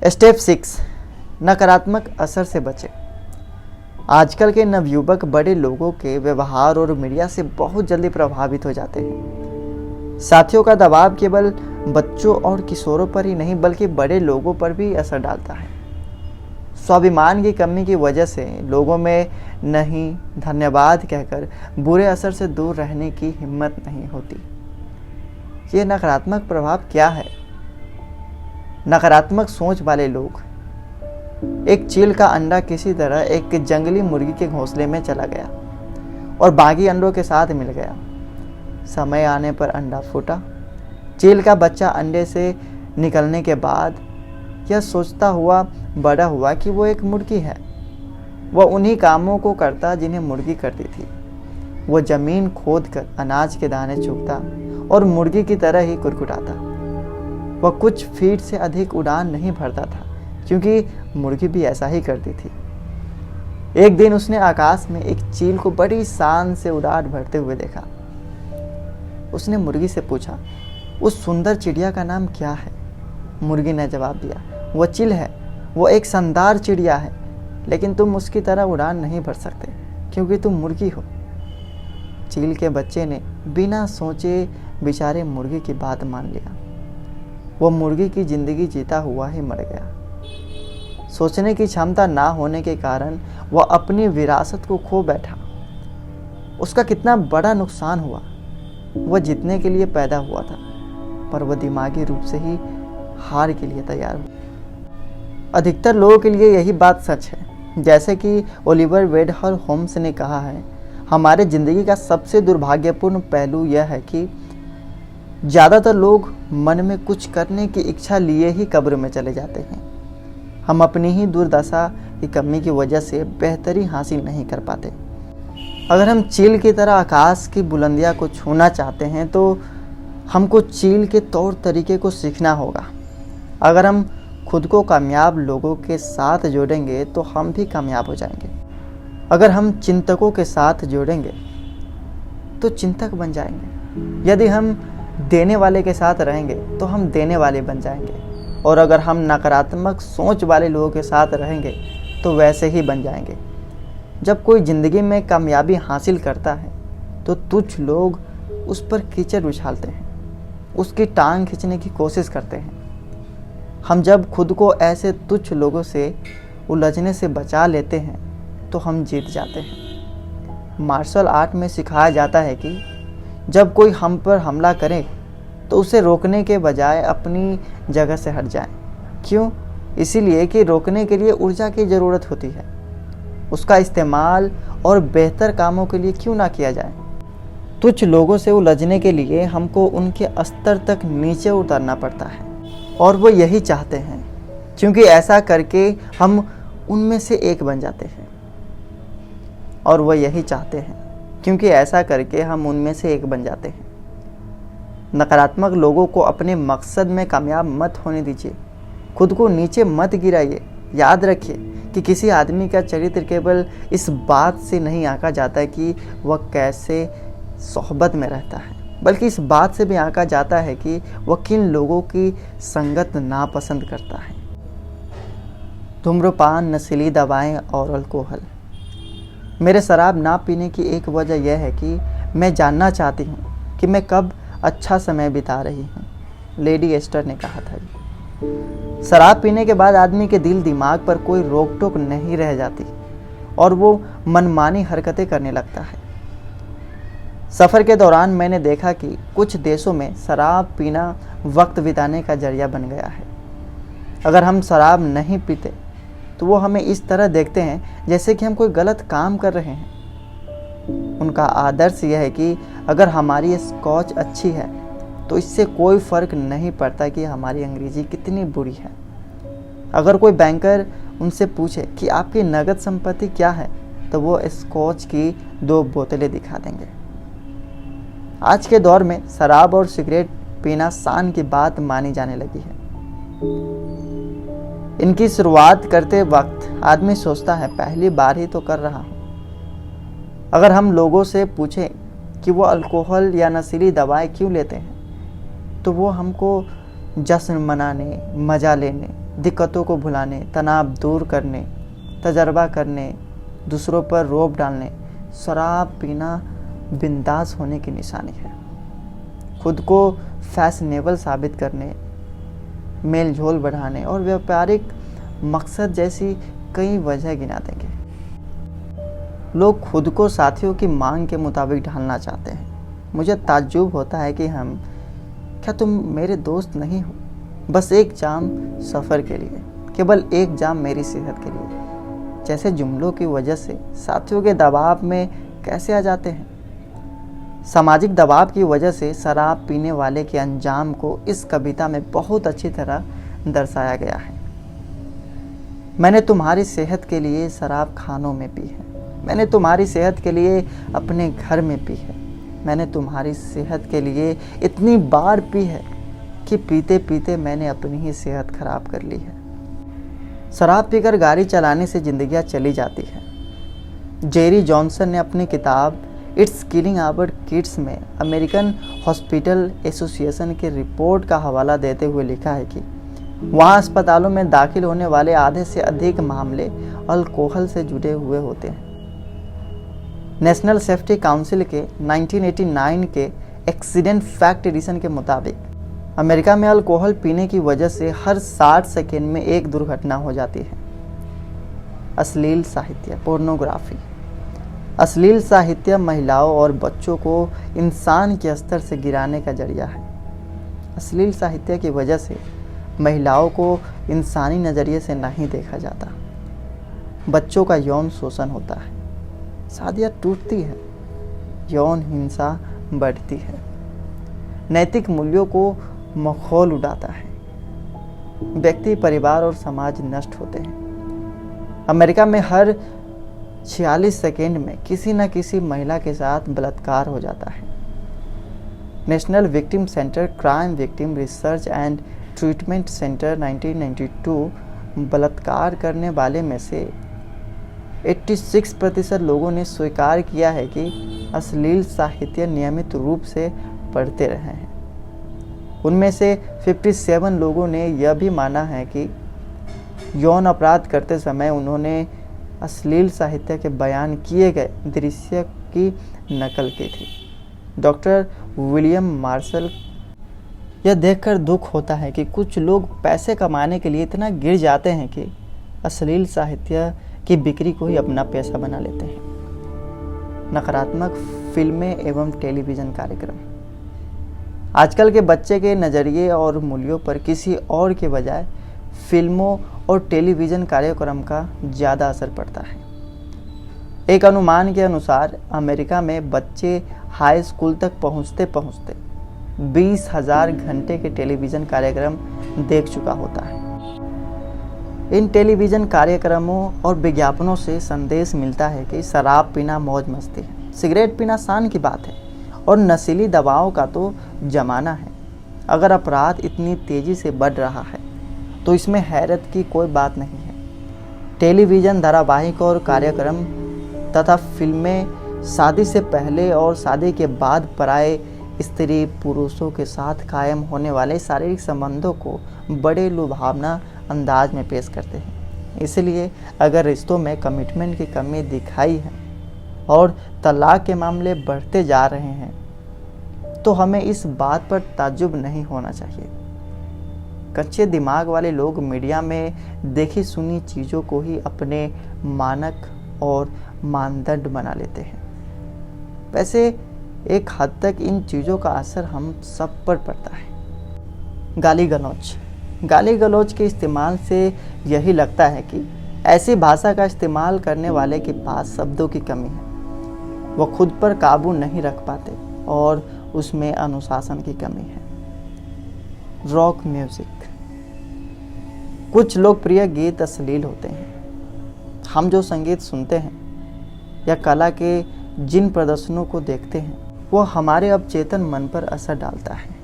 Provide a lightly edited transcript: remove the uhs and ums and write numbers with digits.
Step 6, नकारात्मक असर से बचें। आजकल के नवयुवक बड़े लोगों के व्यवहार और मीडिया से बहुत जल्दी प्रभावित हो जाते हैं। साथियों का दबाव केवल बच्चों और किशोरों पर ही नहीं बल्कि बड़े लोगों पर भी असर डालता है। स्वाभिमान की कमी की वजह से लोगों में नहीं, धन्यवाद कहकर बुरे असर से दूर रहने की हिम्मत नहीं होती। ये नकारात्मक प्रभाव क्या है? नकारात्मक सोच वाले लोग। एक चील का अंडा किसी तरह एक जंगली मुर्गी के घोंसले में चला गया और बाकी अंडों के साथ मिल गया। समय आने पर अंडा फूटा। चील का बच्चा अंडे से निकलने के बाद यह सोचता हुआ बड़ा हुआ कि वो एक मुर्गी है। वह उन्हीं कामों को करता जिन्हें मुर्गी करती थी। वो जमीन खोदकर अनाज के दाने चुगता और मुर्गी की तरह ही कुरकुराता। वह कुछ फीट से अधिक उड़ान नहीं भरता था क्योंकि मुर्गी भी ऐसा ही करती थी। एक दिन उसने आकाश में एक चील को बड़ी शान से उड़ान भरते हुए देखा। उसने मुर्गी से पूछा, उस सुंदर चिड़िया का नाम क्या है? मुर्गी ने जवाब दिया, वो चील है। वो एक शानदार चिड़िया है, लेकिन तुम उसकी तरह उड़ान नहीं भर सकते क्योंकि तुम मुर्गी हो। चील के बच्चे ने बिना सोचे बेचारे मुर्गी की बात मान लिया। वो मुर्गी की जिंदगी जीता हुआ ही मर गया। सोचने की क्षमता ना होने के कारण वह अपनी विरासत को खो बैठा। उसका कितना बड़ा नुकसान हुआ। वह जीतने के लिए पैदा हुआ था, पर वह दिमागी रूप से ही हार के लिए तैयार हुआ। अधिकतर लोगों के लिए यही बात सच है। जैसे कि ओलिवर वेंडल होम्स ने कहा है, हमारे ज़िंदगी का सबसे दुर्भाग्यपूर्ण पहलू यह है कि ज़्यादातर लोग मन में कुछ करने की इच्छा लिए ही कब्र में चले जाते हैं। हम अपनी ही दुर्दशा की कमी की वजह से बेहतरी हासिल नहीं कर पाते। अगर हम चील की तरह आकाश की बुलंदियां को छूना चाहते हैं तो हमको चील के तौर तरीके को सीखना होगा। अगर हम खुद को कामयाब लोगों के साथ जोड़ेंगे तो हम भी कामयाब हो जाएंगे। अगर हम चिंतकों के साथ जोड़ेंगे तो चिंतक बन जाएंगे। यदि हम देने वाले के साथ रहेंगे तो हम देने वाले बन जाएंगे। और अगर हम नकारात्मक सोच वाले लोगों के साथ रहेंगे तो वैसे ही बन जाएंगे। जब कोई ज़िंदगी में कामयाबी हासिल करता है तो तुच्छ लोग उस पर कीचड़ उछालते हैं, उसकी टांग खींचने की कोशिश करते हैं। हम जब खुद को ऐसे तुच्छ लोगों से उलझने से बचा लेते हैं तो हम जीत जाते हैं। मार्शल आर्ट में सिखाया जाता है कि जब कोई हम पर हमला करे तो उसे रोकने के बजाय अपनी जगह से हट जाए। क्यों? इसीलिए कि रोकने के लिए ऊर्जा की ज़रूरत होती है। उसका इस्तेमाल और बेहतर कामों के लिए क्यों ना किया जाए। तुच्छ लोगों से उलझने के लिए हमको उनके स्तर तक नीचे उतरना पड़ता है और वो यही चाहते हैं, क्योंकि ऐसा करके हम उनमें से एक बन जाते हैं। और वो यही चाहते हैं क्योंकि ऐसा करके हम उनमें से एक बन जाते हैं। नकारात्मक लोगों को अपने मकसद में कामयाब मत होने दीजिए। खुद को नीचे मत गिराइए। याद रखिए कि किसी आदमी का चरित्र केवल इस बात से नहीं आंका जाता कि वह कैसे सोहबत में रहता है, बल्कि इस बात से भी आंका जाता है कि वह किन लोगों की संगत नापसंद करता है। धूम्रपान, नशीली दवाएं और अल्कोहल। मेरे शराब ना पीने की एक वजह यह है कि मैं जानना चाहती हूँ कि मैं कब अच्छा समय बिता रही हूँ, लेडी एस्टर ने कहा था। शराब पीने के बाद आदमी के दिल दिमाग पर कोई रोक टोक नहीं रह जाती और वो मनमानी हरकतें करने लगता है। सफ़र के दौरान मैंने देखा कि कुछ देशों में शराब पीना वक्त बिताने का जरिया बन गया है। अगर हम शराब नहीं पीते तो वो हमें इस तरह देखते हैं जैसे कि हम कोई गलत काम कर रहे हैं। उनका आदर्श यह है कि अगर हमारी स्कॉच अच्छी है तो इससे कोई फ़र्क नहीं पड़ता कि हमारी अंग्रेज़ी कितनी बुरी है। अगर कोई बैंकर उनसे पूछे कि आपकी नगद संपत्ति क्या है तो वो स्कॉच की 2 बोतलें दिखा देंगे। आज के दौर में शराब और सिगरेट पीना शान की बात मानी जाने लगी है। इनकी शुरुआत करते वक्त आदमी सोचता है पहली बार ही तो कर रहा हूँ। अगर हम लोगों से पूछें कि वो अल्कोहल या नशीली दवाएं क्यों लेते हैं तो वो हमको जश्न मनाने, मज़ा लेने दिक्कतों को भुलाने, तनाव दूर करने, तजर्बा करने, दूसरों पर रौब डालने शराब पीना बिंदास होने की निशानी है। खुद को फैशनेबल साबित करने, मेल झोल बढ़ाने और व्यापारिक मकसद जैसी कई वजह गिना देंगे। लोग खुद को साथियों की मांग के मुताबिक ढालना चाहते हैं। मुझे ताज्जुब होता है कि क्या तुम मेरे दोस्त नहीं हो? बस एक जाम सफ़र के लिए, केवल एक जाम मेरी सेहत के लिए, जैसे जुमलों की वजह से साथियों के दबाव में कैसे आ जाते हैं। सामाजिक दबाव की वजह से शराब पीने वाले के अंजाम को इस कविता में बहुत अच्छी तरह दर्शाया गया है। मैंने तुम्हारी सेहत के लिए शराब खानों में पी है, मैंने तुम्हारी सेहत के लिए अपने घर में पी है, मैंने तुम्हारी सेहत के लिए इतनी बार पी है कि पीते पीते मैंने अपनी ही सेहत खराब कर ली है। शराब पीकर गाड़ी चलाने से जिंदगियां चली जाती हैं। जेरी जॉनसन ने अपनी किताब इट्स किलिंग आवर किड्स में अमेरिकन हॉस्पिटल एसोसिएशन की रिपोर्ट का हवाला देते हुए लिखा है कि वहाँ अस्पतालों में दाखिल होने वाले आधे से अधिक मामले अल्कोहल से जुड़े हुए होते हैं। नेशनल सेफ्टी काउंसिल के 1989 के एक्सीडेंट फैक्ट एडिशन के मुताबिक अमेरिका में अल्कोहल पीने की वजह से हर 60 सेकेंड में एक दुर्घटना हो जाती है। अश्लील साहित्य, पोर्नोग्राफी। अश्लील साहित्य महिलाओं और बच्चों को इंसान के स्तर से गिराने का जरिया है। अश्लील साहित्य की वजह से महिलाओं को इंसानी नज़रिए से नहीं देखा जाता। बच्चों का यौन शोषण होता है, शादियाँ टूटती है, यौन हिंसा बढ़ती है, नैतिक मूल्यों को मखौल उड़ाता है, व्यक्ति, परिवार और समाज नष्ट होते हैं। अमेरिका में हर 46 सेकेंड में किसी न किसी महिला के साथ बलात्कार हो जाता है। National victim centre crime victim research and treatment centre 1992 बलात्कार करने वाले में से 86% लोगों ने स्वीकार किया है कि अश्लील साहित्य नियमित रूप से पढ़ते रहे हैं। उनमें से 57 लोगों ने यह भी माना है कि यौन अपराध करते समय उन्होंने अश्लील साहित्य के बयान किए गए दृश्य की नकल की थी। डॉक्टर विलियम मार्शल, यह देखकर दुख होता है कि कुछ लोग पैसे कमाने के लिए इतना गिर जाते हैं कि अश्लील साहित्य की बिक्री को ही अपना पैसा बना लेते हैं। नकारात्मक फिल्में एवं टेलीविज़न कार्यक्रम। आजकल के बच्चे के नज़रिए और मूल्यों पर किसी और के बजाय फिल्मों और टेलीविज़न कार्यक्रम का ज़्यादा असर पड़ता है। एक अनुमान के अनुसार अमेरिका में बच्चे हाई स्कूल तक पहुँचते पहुँचते 20,000 घंटे के टेलीविज़न कार्यक्रम देख चुका होता है। इन टेलीविज़न कार्यक्रमों और विज्ञापनों से संदेश मिलता है कि शराब पीना मौज मस्ती है, सिगरेट पीना शान की बात है और नशीली दवाओं का तो ज़माना है। अगर अपराध इतनी तेज़ी से बढ़ रहा है तो इसमें हैरत की कोई बात नहीं है। टेलीविज़न धारावाहिक और कार्यक्रम तथा फिल्में शादी से पहले और शादी के बाद पराये स्त्री पुरुषों के साथ कायम होने वाले शारीरिक संबंधों को बड़े लुभावना अंदाज में पेश करते हैं। इसलिए अगर रिश्तों में कमिटमेंट की कमी दिखाई है और तलाक के मामले बढ़ते जा रहे हैं तो हमें इस बात पर ताज्जुब नहीं होना चाहिए। कच्चे दिमाग वाले लोग मीडिया में देखी सुनी चीज़ों को ही अपने मानक और मानदंड बना लेते हैं। वैसे एक हद तक इन चीज़ों का असर हम सब पर पड़ता है। गाली गलौज के इस्तेमाल से यही लगता है कि ऐसी भाषा का इस्तेमाल करने वाले के पास शब्दों की कमी है, वह खुद पर काबू नहीं रख पाते और उसमें अनुशासन की कमी है। Rock music. कुछ लोकप्रिय गीत अश्लील होते हैं। हम जो संगीत सुनते हैं या कला के जिन प्रदर्शनों को देखते हैं वह हमारे अवचेतन मन पर असर डालता है।